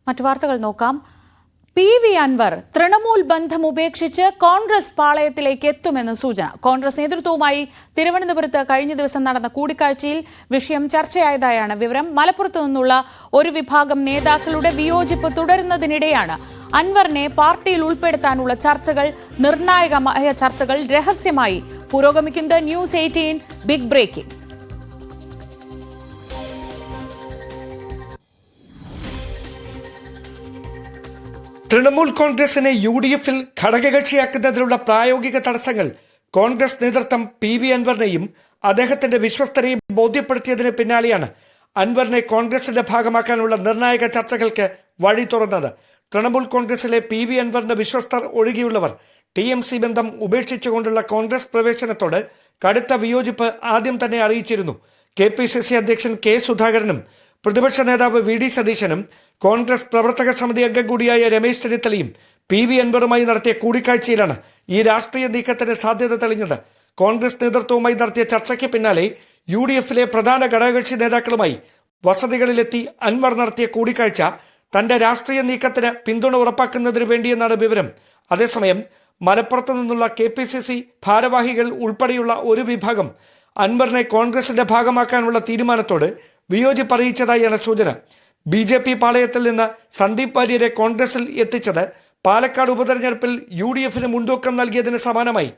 മറ്റു വാർത്തകൾ നോക്കാം. പി.വി. അൻവർ തൃണമൂൽ ബന്ധം ഉപേക്ഷിച്ച് കോൺഗ്രസ് പാളയത്തിലേക്ക് എത്തുമെന്ന് സൂചന. കോൺഗ്രസ് നേതൃത്വവുമായി തിരുവനന്തപുരത്ത് കഴിഞ്ഞ ദിവസം നടന്ന കൂടിക്കാഴ്ചയിൽ വിഷയം ചർച്ചയായതായാണ് വിവരം. മലപ്പുറത്തു നിന്നുള്ള ഒരു വിഭാഗം നേതാക്കളുടെ വിയോജിപ്പ് തുടരുന്നതിനിടെയാണ് അൻവറിനെ പാർട്ടിയിൽ ഉൾപ്പെടുത്താനുള്ള ചർച്ചകൾ, നിർണായകമായ ചർച്ചകൾ രഹസ്യമായി പുരോഗമിക്കുന്നത്. News 18 big breaking. തൃണമൂൽ കോൺഗ്രസിനെ UDF-ൽ ഘടകകക്ഷിയാക്കുന്നതിനുള്ള പ്രായോഗിക തടസ്സങ്ങൾ കോൺഗ്രസ് നേതൃത്വം പി.വി. അൻവറിനെയും അദ്ദേഹത്തിന്റെ വിശ്വസ്തരെയും ബോധ്യപ്പെടുത്തിയതിന് പിന്നാലെയാണ് അൻവറിനെ കോൺഗ്രസിന്റെ ഭാഗമാക്കാനുള്ള നിർണായക ചർച്ചകൾക്ക് വഴി തുറന്നത്. തൃണമൂൽ കോൺഗ്രസിലെ പി.വി. അൻവറിന്റെ വിശ്വസ്തർ ഒഴികെയുള്ളവർ TMC ബന്ധം ഉപേക്ഷിച്ചുകൊണ്ടുള്ള കോൺഗ്രസ് പ്രവേശനത്തോട് കടുത്ത വിയോജിപ്പ് ആദ്യം തന്നെ അറിയിച്ചിരുന്നു. KPCC അധ്യക്ഷൻ K. സുധാകരനും പ്രതിപക്ഷ നേതാവ് VD സതീശനും കോൺഗ്രസ് പ്രവർത്തക സമിതി അംഗം കൂടിയായ രമേശ് ചെന്നിത്തലയും പി.വി. അൻവറുമായി നടത്തിയ കൂടിക്കാഴ്ചയിലാണ് ഈ രാഷ്ട്രീയ നീക്കത്തിന് സാധ്യത തെളിഞ്ഞത്. കോൺഗ്രസ് നേതൃത്വവുമായി നടത്തിയ ചർച്ചയ്ക്ക് പിന്നാലെ UDF-ലെ പ്രധാന ഘടകകക്ഷി നേതാക്കളുമായി വസതികളിലെത്തി അൻവർ നടത്തിയ കൂടിക്കാഴ്ച തന്റെ രാഷ്ട്രീയ നീക്കത്തിന് പിന്തുണ ഉറപ്പാക്കുന്നതിന് വേണ്ടിയെന്നാണ് വിവരം. അതേസമയം മലപ്പുറത്തു നിന്നുള്ള KPCC ഭാരവാഹികൾ ഉൾപ്പെടെയുള്ള ഒരു വിഭാഗം അൻവറിനെ കോൺഗ്രസിന്റെ ഭാഗമാക്കാനുള്ള തീരുമാനത്തോട് വിയോജിപ്പ് അറിയിച്ചതായാണ് സൂചന. BJP പാളയത്തിൽ നിന്ന് സന്ദീപ് വാര്യരെ കോൺഗ്രസിൽ എത്തിച്ചത് പാലക്കാട് ഉപതെരഞ്ഞെടുപ്പിൽ UDF-ന് മുൻതൂക്കം നൽകിയതിന് സമാനമായി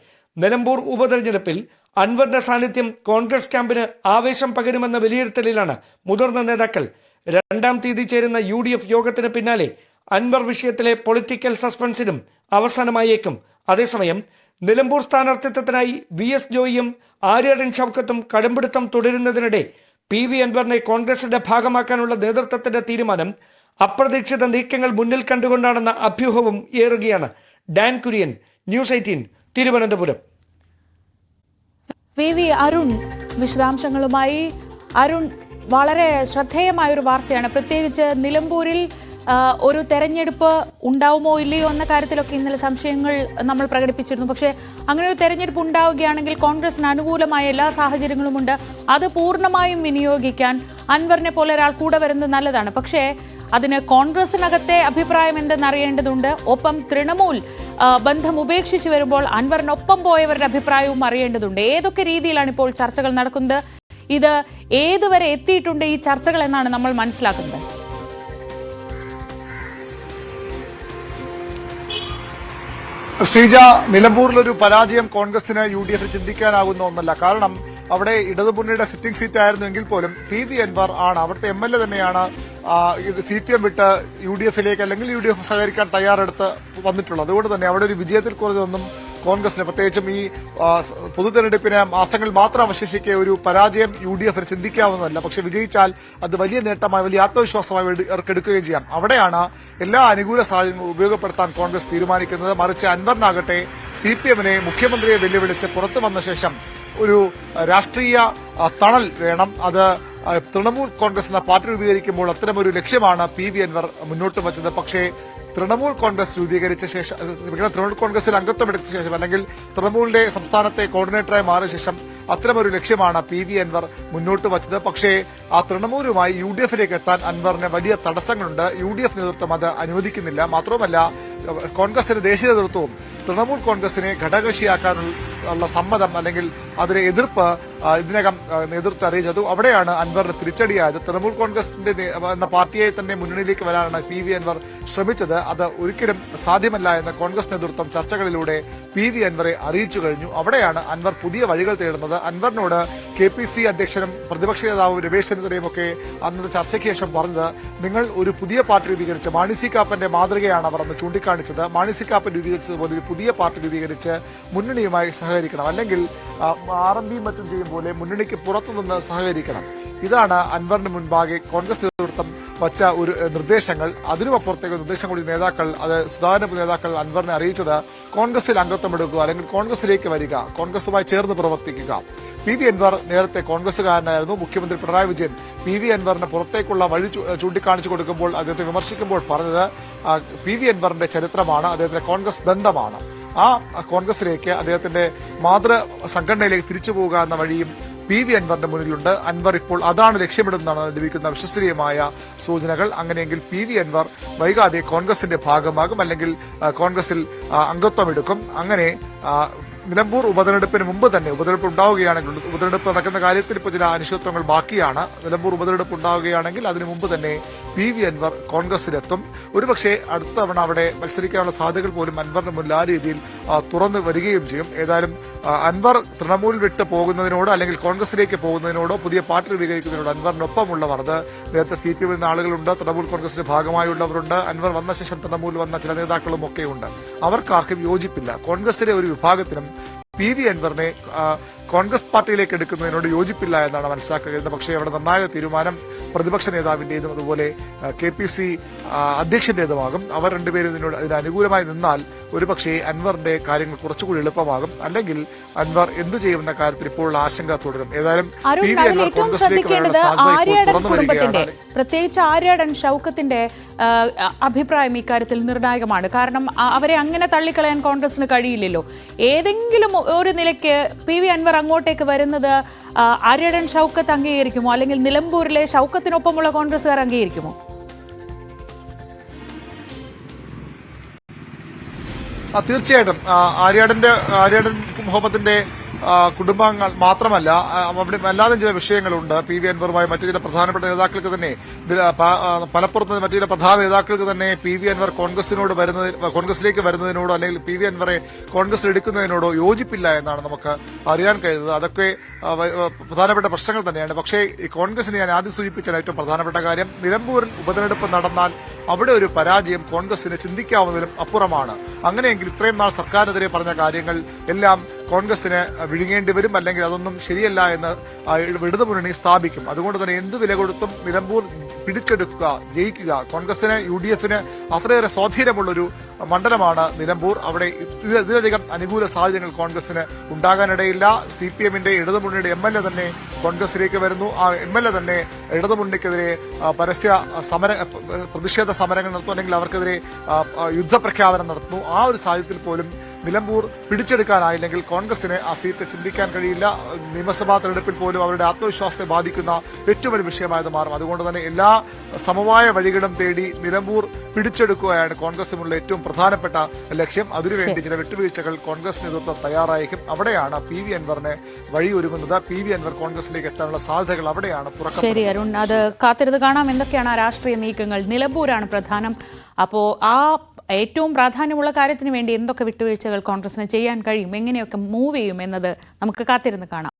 നിലമ്പൂർ ഉപതെരഞ്ഞെടുപ്പിൽ അൻവറിന്റെ സാന്നിധ്യം കോൺഗ്രസ് ക്യാമ്പിന് ആവേശം പകരുമെന്ന വിലയിരുത്തലിലാണ് മുതിർന്ന നേതാക്കൾ. 2-ാം തീയതി ചേരുന്ന UDF യോഗത്തിന് പിന്നാലെ അൻവർ വിഷയത്തിലെ പൊളിറ്റിക്കൽ സസ്പെൻസിനും അവസാനമായേക്കും. അതേസമയം നിലമ്പൂർ സ്ഥാനാർത്ഥിത്വത്തിനായി VS ജോയിയും ആര്യടൻ ഷൗക്കത്തും കടുംപിടുത്തം തുടരുന്നതിനിടെ പി.വി. അൻവറിനെ കോൺഗ്രസിന്റെ ഭാഗമാക്കാനുള്ള നേതൃത്വത്തിന്റെ തീരുമാനം അപ്രതീക്ഷിത നീക്കങ്ങൾ മുന്നിൽ കണ്ടുകൊണ്ടാണെന്ന അഭ്യൂഹവും ഏറുകയാണ്. Dan Kurian, news 18 Thiruvananthapuram. V Arun വിശദാംശങ്ങളുമായി. അരുൺ, വളരെ ശ്രദ്ധേയമായൊരു വാർത്തയാണ്. പ്രത്യേകിച്ച് നിലമ്പൂരിൽ ഒരു തെരഞ്ഞെടുപ്പ് ഉണ്ടാവുമോ ഇല്ലയോ എന്ന കാര്യത്തിലൊക്കെ ഇന്നലെ സംശയങ്ങൾ നമ്മൾ പ്രകടിപ്പിച്ചിരുന്നു. പക്ഷേ അങ്ങനെ ഒരു തെരഞ്ഞെടുപ്പ് ഉണ്ടാവുകയാണെങ്കിൽ കോൺഗ്രസിന് അനുകൂലമായ എല്ലാ സാഹചര്യങ്ങളുമുണ്ട്. അത് പൂർണ്ണമായും വിനിയോഗിക്കാൻ അൻവറിനെ പോലെ ഒരാൾ കൂടെ വരുന്നത് നല്ലതാണ്. പക്ഷേ അതിന് കോൺഗ്രസിനകത്തെ അഭിപ്രായം എന്തെന്നറിയേണ്ടതുണ്ട്. ഒപ്പം തൃണമൂൽ ബന്ധം ഉപേക്ഷിച്ച് വരുമ്പോൾ അൻവറിനൊപ്പം പോയവരുടെ അഭിപ്രായവും അറിയേണ്ടതുണ്ട്. ഏതൊക്കെ രീതിയിലാണ് ഇപ്പോൾ ചർച്ചകൾ നടക്കുന്നത്? ഇത് ഏതുവരെ എത്തിയിട്ടുണ്ട് ഈ ചർച്ചകൾ എന്നാണ് നമ്മൾ മനസ്സിലാക്കുന്നത്? ശ്രീജ, നിലമ്പൂരിലൊരു പരാജയം കോൺഗ്രസിന് UDF ചിന്തിക്കാനാകുന്ന ഒന്നല്ല. കാരണം അവിടെ ഇടതുമുന്നണിയുടെ സിറ്റിംഗ് സീറ്റ് ആയിരുന്നുവെങ്കിൽ പോലും പി.വി. അൻവർ ആണ് അവിടുത്തെ MLA തന്നെയാണ് CPM വിട്ട് UDF-ലേക്ക് അല്ലെങ്കിൽ UDF സഹകരിക്കാൻ തയ്യാറെടുത്ത് വന്നിട്ടുള്ളത്. അതുകൊണ്ട് തന്നെ അവിടെ ഒരു വിജയത്തിൽ കുറഞ്ഞതൊന്നും കോൺഗ്രസിന്, പ്രത്യേകിച്ചും ഈ പൊതുതെരഞ്ഞെടുപ്പിന് മാസങ്ങൾ മാത്രം അവശേഷിക്കെ ഒരു പരാജയം UDF-ന് ചിന്തിക്കാവുന്നതല്ല. പക്ഷെ വിജയിച്ചാൽ അത് വലിയ നേട്ടമായി, വലിയ ആത്മവിശ്വാസമായി എടുക്കുകയും ചെയ്യാം. അവിടെയാണ് എല്ലാ അനുകൂല സാഹചര്യങ്ങളും ഉപയോഗപ്പെടുത്താൻ കോൺഗ്രസ് തീരുമാനിക്കുന്നത്. മറിച്ച് അൻവറിനാകട്ടെ CPM-നെ, മുഖ്യമന്ത്രിയെ വെല്ലുവിളിച്ച് പുറത്തു വന്ന ശേഷം ഒരു രാഷ്ട്രീയ തണൽ വേണം. അത് തൃണമൂൽ കോൺഗ്രസ് എന്ന പാർട്ടി രൂപീകരിക്കുമ്പോൾ അത്തരമൊരു ലക്ഷ്യമാണ് പി.വി. അൻവർ മുന്നോട്ട് വച്ചത്. പക്ഷേ തൃണമൂൽ കോൺഗ്രസ് രൂപീകരിച്ച ശേഷം, തൃണമൂൽ കോൺഗ്രസിൽ അംഗത്വം എടുത്ത ശേഷം അല്ലെങ്കിൽ തൃണമൂലിന്റെ സംസ്ഥാനത്തെ കോർഡിനേറ്ററായി മാറിയ ശേഷം അത്തരമൊരു ലക്ഷ്യമാണ് പി.വി. അൻവർ മുന്നോട്ട് വച്ചത്. പക്ഷേ ആ തൃണമൂലുമായി UDF-ലേക്ക് എത്താൻ അൻവറിന് വലിയ തടസ്സങ്ങളുണ്ട്. UDF നേതൃത്വം അത് അനുവദിക്കുന്നില്ല. മാത്രമല്ല കോൺഗ്രസിന്റെ ദേശീയ നേതൃത്വവും തൃണമൂൽ കോൺഗ്രസിനെ ഘടകകക്ഷിയാക്കാനുള്ള സമ്മതം അല്ലെങ്കിൽ അതിനെ എതിർപ്പ് ഇതിനകം നേതൃത്വം അറിയിച്ചത്. അവിടെയാണ് അൻവറിന് തിരിച്ചടിയായത്. തൃണമൂൽ കോൺഗ്രസിന്റെ എന്ന പാർട്ടിയെ തന്നെ മുന്നണിയിലേക്ക് വരാനാണ് പി.വി. അൻവർ ശ്രമിച്ചത്. അത് ഒരിക്കലും സാധ്യമല്ല എന്ന് കോൺഗ്രസ് നേതൃത്വം ചർച്ചകളിലൂടെ പി.വി. അൻവറെ അറിയിച്ചു കഴിഞ്ഞു. അവിടെയാണ് അൻവർ പുതിയ വഴികൾ തേടുന്നത്. അൻവറിനോട് KPCC അധ്യക്ഷനും പ്രതിപക്ഷ നേതാവും രമേശ് ചെന്നിത്തലയും ഒക്കെ അന്നത്തെ ചർച്ചയ്ക്ക് ശേഷം പറഞ്ഞത്, നിങ്ങൾ ഒരു പുതിയ പാർട്ടി രൂപീകരിച്ച്, മാണി സി കാപ്പന്റെ മാതൃകയാണ് അവർ അന്ന് ചൂണ്ടിക്കാണിച്ചത്, മാണി സി കാപ്പൻ രൂപീകരിച്ചതുപോലെ ഒരു പുതിയ പാർട്ടി രൂപീകരിച്ച് മുന്നണിയുമായി സഹകരിക്കണം, അല്ലെങ്കിൽ RMPയും മറ്റും ചെയ്യും പോലെ മുന്നണിക്ക് പുറത്തുനിന്ന് സഹകരിക്കണം. ഇതാണ് അൻവറിന് മുൻപാകെ കോൺഗ്രസ് നേതൃത്വം വച്ച ഒരു നിർദ്ദേശങ്ങൾ. അതിനുമപ്പുറത്തേക്ക് നിർദ്ദേശം കൂടി നേതാക്കൾ, അത് സുധാകരൻ നേതാക്കൾ അൻവറിനെ അറിയിച്ചത് കോൺഗ്രസിൽ അംഗത്വമെടുക്കുക, അല്ലെങ്കിൽ കോൺഗ്രസിലേക്ക് വരിക, കോൺഗ്രസുമായി ചേർന്ന് പ്രവർത്തിക്കുക. പി.വി. അൻവർ നേരത്തെ കോൺഗ്രസുകാരനായിരുന്നു. മുഖ്യമന്ത്രി പിണറായി വിജയൻ പി.വി. അൻവറിന് പുറത്തേക്കുള്ള വഴി ചൂണ്ടിക്കാണിച്ചു കൊടുക്കുമ്പോൾ, അദ്ദേഹത്തെ വിമർശിക്കുമ്പോൾ പറഞ്ഞത് പി.വി. അൻവറിന്റെ ചരിത്രമാണ്, അദ്ദേഹത്തിന്റെ കോൺഗ്രസ് ബന്ധമാണ്. ആ കോൺഗ്രസിലേക്ക്, അദ്ദേഹത്തിന്റെ മാതൃ സംഘടനയിലേക്ക് തിരിച്ചു പോവുക എന്ന വഴിയും PV അൻവറിന്റെ മുന്നിലുണ്ട്. അൻവർ ഇപ്പോൾ അതാണ് ലക്ഷ്യമിടുന്നതാണ് ലഭിക്കുന്ന വിശ്വസനീയമായ സൂചനകൾ. അങ്ങനെയെങ്കിൽ PV അൻവർ വൈകാതെ കോൺഗ്രസിന്റെ ഭാഗമാകും, അല്ലെങ്കിൽ കോൺഗ്രസിൽ അംഗത്വം എടുക്കും. അങ്ങനെ നിലമ്പൂർ ഉപതെരഞ്ഞെടുപ്പിന് മുമ്പ് തന്നെ ഉപതെരഞ്ഞെടുപ്പ് ഉണ്ടാവുകയാണെങ്കിൽ, ഉപതെരഞ്ഞെടുപ്പ് നടക്കുന്ന കാര്യത്തിൽ ഇപ്പോൾ ചില അനിശ്ചിതത്വങ്ങൾ ബാക്കിയാണ്. നിലമ്പൂർ ഉപതെരഞ്ഞെടുപ്പ് ഉണ്ടാവുകയാണെങ്കിൽ അതിനു മുമ്പ് തന്നെ PV അൻവർ കോൺഗ്രസിലെത്തും. ഒരുപക്ഷെ അടുത്ത തവണ അവിടെ മത്സരിക്കാനുള്ള സാധ്യതകൾ പോലും അൻവറിന് മുന്നിൽ ആ രീതിയിൽ തുറന്നു വരികയും ചെയ്യും. ഏതായാലും അൻവർ തൃണമൂൽ വിട്ട് പോകുന്നതിനോട് അല്ലെങ്കിൽ കോൺഗ്രസിലേക്ക് പോകുന്നതിനോടോ പുതിയ പാർട്ടി രൂപീകരിക്കുന്നതിനോട് അൻവറിനൊപ്പമുള്ളവർ, അത് നേരത്തെ CPM ൽ നിന്ന് ആളുകളുണ്ട്, തൃണമൂൽ കോൺഗ്രസിന്റെ ഭാഗമായുള്ളവരുണ്ട്, അൻവർ വന്ന ശേഷം തൃണമൂൽ വന്ന ചില നേതാക്കളും ഒക്കെയുണ്ട്. അവർക്കാർക്കും യോജിപ്പില്ല. കോൺഗ്രസിലെ ഒരു വിഭാഗത്തിനും PV അൻവറിനെ കോൺഗ്രസ് പാർട്ടിയിലേക്ക് എടുക്കുന്നതിനോട് യോജിപ്പില്ല എന്നാണ് മനസ്സിലാക്കുന്നത്. പക്ഷേ അവിടെ നിർണായക തീരുമാനം പ്രതിപക്ഷ നേതാവിന്റേതും അതുപോലെ KPC അധ്യക്ഷന്റേതുമാകും. അവർ രണ്ടുപേരും ഇതിന് അനുകൂലമായി നിന്നാൽ ഒരുപക്ഷെ അൻവറിന്റെ കാര്യങ്ങൾ കുറച്ചുകൂടി എളുപ്പമാകും. അല്ലെങ്കിൽ അൻവർ എന്ത് ചെയ്യുമെന്ന കാര്യത്തിൽ ഇപ്പോഴുള്ള ആശങ്ക തുടരും. ഏതായാലും PV അൻവർ കോൺഗ്രസിലേക്ക് വരാനുള്ള സാധ്യത തുറന്നു വരികയാണ്. പ്രത്യേകിച്ച് ആര്യാടൻ ഷൌക്കത്തിന്റെ അഭിപ്രായം ഇക്കാര്യത്തിൽ നിർണായകമാണ്. കാരണം അവരെ അങ്ങനെ തള്ളിക്കളയാൻ കോൺഗ്രസിന് കഴിയില്ലല്ലോ. ഏതെങ്കിലും ഒരു നിലയ്ക്ക് PV അൻവർ അങ്ങോട്ടേക്ക് വരുന്നത് ആര്യാടൻ ഷൌക്കത്ത് അംഗീകരിക്കുമോ, അല്ലെങ്കിൽ നിലമ്പൂരിലെ ഷൌക്കത്തിനൊപ്പമുള്ള കോൺഗ്രസുകാർ അംഗീകരിക്കുമോ? തീർച്ചയായിട്ടും ആര്യാടൻ മുഹമ്മദിന്റെ കുടുംബാംഗങ്ങൾ മാത്രമല്ല, അവിടെ അല്ലാതെ ചില വിഷയങ്ങളുണ്ട്. PV അൻവറുമായി മറ്റു ചില പ്രധാനപ്പെട്ട നേതാക്കൾക്ക് തന്നെ, മലപ്പുറത്ത് മറ്റു ചില പ്രധാന നേതാക്കൾക്ക് തന്നെ PV അൻവർ കോൺഗ്രസിലേക്ക് വരുന്നതിനോടോ അല്ലെങ്കിൽ PV അൻവറെ കോൺഗ്രസിൽ എടുക്കുന്നതിനോടോ യോജിപ്പില്ല എന്നാണ് നമുക്ക് അറിയാൻ കഴിയുന്നത്. അതൊക്കെ പ്രധാനപ്പെട്ട പ്രശ്നങ്ങൾ തന്നെയാണ്. പക്ഷേ ഈ കോൺഗ്രസിന് ഞാൻ ആദ്യം സൂചിപ്പിച്ച ഏറ്റവും പ്രധാനപ്പെട്ട കാര്യം, നിലമ്പൂരിൽ ഉപതെരഞ്ഞെടുപ്പ് നടന്നാൽ അവിടെ ഒരു പരാജയം കോൺഗ്രസിന് ചിന്തിക്കാവുന്നതിലും അപ്പുറമാണ്. അങ്ങനെയെങ്കിൽ ഇത്രയും നാൾ സർക്കാരിനെതിരെ പറഞ്ഞ കാര്യങ്ങൾ എല്ലാം കോൺഗ്രസിന് വിഴുങ്ങേണ്ടി വരും, അല്ലെങ്കിൽ അതൊന്നും ശരിയല്ല എന്ന് ഇടതുമുന്നണി സ്ഥാപിക്കും. അതുകൊണ്ട് തന്നെ എന്ത് വില കൊടുത്തും നിലമ്പൂർ പിടിച്ചെടുക്കുക, ജയിക്കുക. കോൺഗ്രസിന് UDFന് അത്രയേറെ സ്വാധീനമുള്ളൊരു മണ്ഡലമാണ് നിലമ്പൂർ. അവിടെ ഇതിലധികം അനുകൂല സാഹചര്യങ്ങൾ കോൺഗ്രസിന് ഉണ്ടാകാനിടയില്ല. CPMന്റെ ഇടതുമുന്നണിയുടെ MLA തന്നെ കോൺഗ്രസിലേക്ക് വരുന്നു. ആ MLA തന്നെ ഇടതുമുന്നണിക്കെതിരെ പ്രതിഷേധ സമരങ്ങൾ നടത്തുന്നു, അല്ലെങ്കിൽ അവർക്കെതിരെ യുദ്ധപ്രഖ്യാപനം നടത്തുന്നു. ആ ഒരു സാഹചര്യത്തിൽ പോലും നിലമ്പൂർ പിടിച്ചെടുക്കാനായില്ലെങ്കിൽ കോൺഗ്രസിന് ആ സീറ്റ് ചിന്തിക്കാൻ കഴിയില്ല. നിയമസഭാ തെരഞ്ഞെടുപ്പിൽ പോലും അവരുടെ ആത്മവിശ്വാസത്തെ ബാധിക്കുന്ന ഏറ്റവും വലിയ വിഷയമായത് മാറും. അതുകൊണ്ട് തന്നെ എല്ലാ സമവായ വഴികളും തേടി നിലമ്പൂർ പിടിച്ചെടുക്കുകയാണ് കോൺഗ്രസിനുള്ള ഏറ്റവും പ്രധാനപ്പെട്ട ലക്ഷ്യം. അതിനുവേണ്ടി ചില വിട്ടുവീഴ്ചകൾ കോൺഗ്രസ് നേതൃത്വം തയ്യാറായിരിക്കും. അവിടെയാണ് PV അൻവറിന് വഴിയൊരുങ്ങുന്നത്. PV അൻവർ കോൺഗ്രസിലേക്ക് എത്താനുള്ള സാധ്യതകൾ അവിടെയാണ് തുറക്കുന്നത്. ശരി അരുൺ, അത് കാത്തിരുന്ന് കാണാം എന്തൊക്കെയാണ് ആ രാഷ്ട്രീയ നീക്കങ്ങൾ. നിലമ്പൂരാണ് പ്രധാനം. അപ്പോ ആ ഏറ്റവും പ്രാധാന്യമുള്ള കാര്യത്തിന് വേണ്ടി എന്തൊക്കെ വിട്ടുവീഴ്ചകൾ കോൺഗ്രസിന് ചെയ്യാൻ കഴിയും, എങ്ങനെയൊക്കെ മൂവ് ചെയ്യും എന്നത് നമുക്ക് കാത്തിരുന്ന് കാണാം.